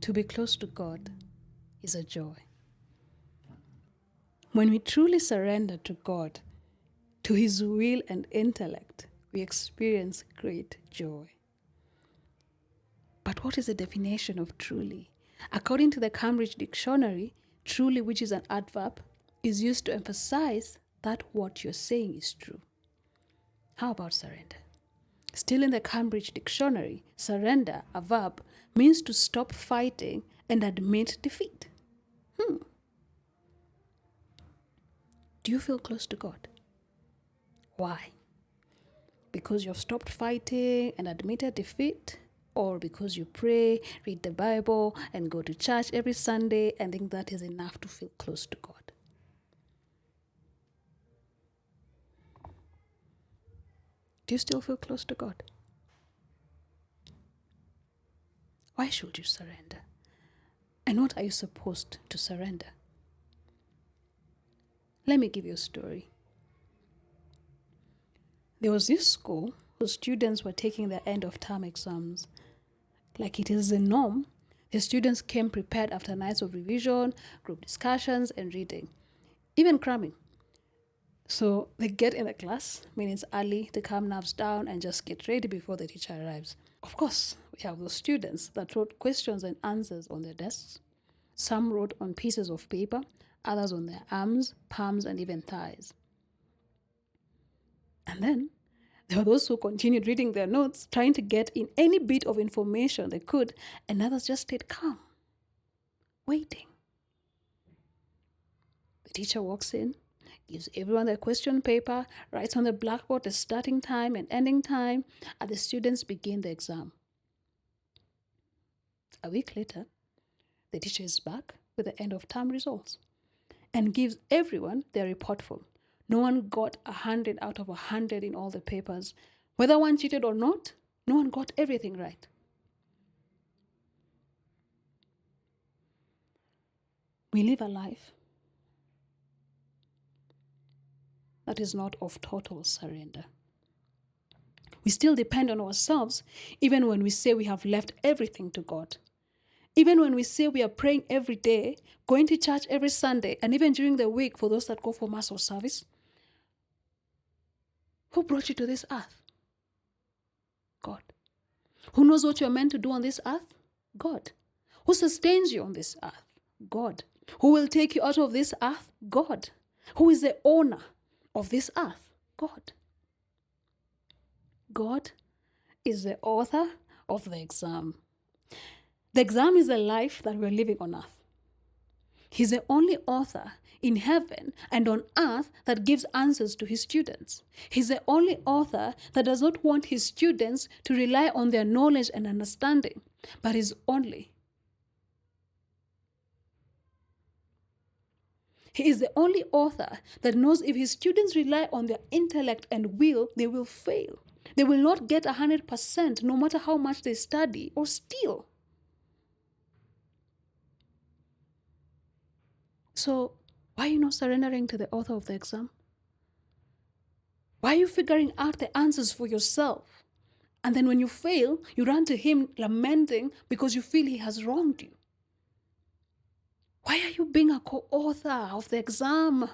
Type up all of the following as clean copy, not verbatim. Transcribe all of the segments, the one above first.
To be close to God is a joy. When we truly surrender to God, to His will and intellect, we experience great joy. But what is the definition of truly? According to the Cambridge Dictionary, truly, which is an adverb, is used to emphasize that what you're saying is true. How about surrender? Still in the Cambridge Dictionary, surrender, a verb, means to stop fighting and admit defeat. Do you feel close to God? Why? Because you've stopped fighting and admitted defeat? Or because you pray, read the Bible, and go to church every Sunday and think that is enough to feel close to God? Do you still feel close to God? Why should you surrender? And what are you supposed to surrender? Let me give you a story. There was this school whose students were taking their end of term exams. Like it is the norm, the students came prepared after nights of revision, group discussions, and reading, even cramming. So they get in the class minutes early to calm nerves down and just get ready before the teacher arrives. Of course, we have those students that wrote questions and answers on their desks. Some wrote on pieces of paper, others on their arms, palms, and even thighs. And then there were those who continued reading their notes, trying to get in any bit of information they could, and others just stayed calm, waiting. The teacher walks in, gives everyone their question paper, writes on the blackboard the starting time and ending time, and the students begin the exam. A week later, the teacher is back with the end of term results and gives everyone their report form. No one got 100 out of 100 in all the papers. Whether one cheated or not, no one got everything right. We live a life that is not of total surrender. We still depend on ourselves, even when we say we have left everything to God. Even when we say we are praying every day, going to church every Sunday, and even during the week for those that go for mass or service. Who brought you to this earth? God. Who knows what you're meant to do on this earth? God. Who sustains you on this earth? God. Who will take you out of this earth? God. Who is the owner of this earth? God. God is the author of the exam. The exam is the life that we're living on earth. He's the only author in heaven and on earth that gives answers to his students. He's the only author that does not want his students to rely on their knowledge and understanding, but is only. He is the only author that knows if his students rely on their intellect and will, they will fail. They will not get 100% no matter how much they study or steal. So, why are you not surrendering to the author of the exam? Why are you figuring out the answers for yourself? And then when you fail, you run to him lamenting because you feel he has wronged you. Why are you being a co-author of the exam?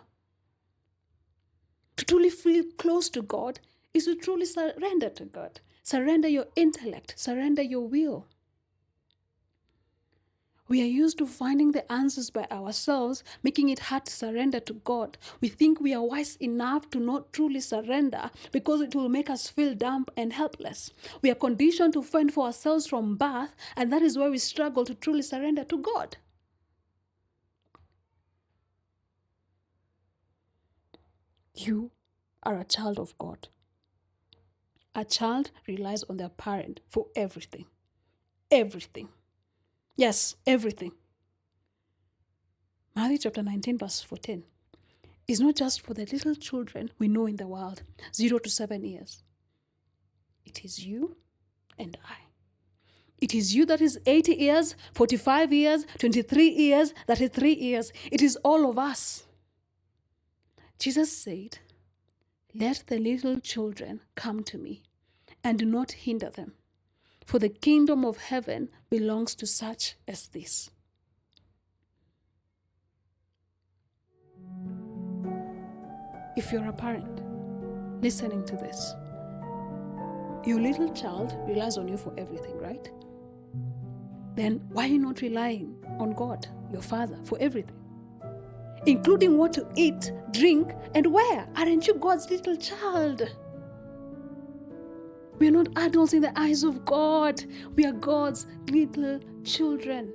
To truly feel close to God is to truly surrender to God. Surrender your intellect. Surrender your will. We are used to finding the answers by ourselves, making it hard to surrender to God. We think we are wise enough to not truly surrender because it will make us feel dumb and helpless. We are conditioned to fend for ourselves from birth, and that is why we struggle to truly surrender to God. You are a child of God. A child relies on their parent for everything. Everything. Yes, everything. Matthew chapter 19 verse 14 is not just for the little children we know in the world, 0 to 7 years. It is you and I. It is you that is 80 years, 45 years, 23 years, 33 years. It is all of us. Jesus said, "Let the little children come to me, and do not hinder them, For the kingdom of heaven belongs to such as this. If you're a parent listening to this, your little child relies on you for everything, right? Then why are you not relying on God, your Father, for everything? Including what to eat, drink, and wear. Aren't you God's little child? We are not adults in the eyes of God. We are God's little children.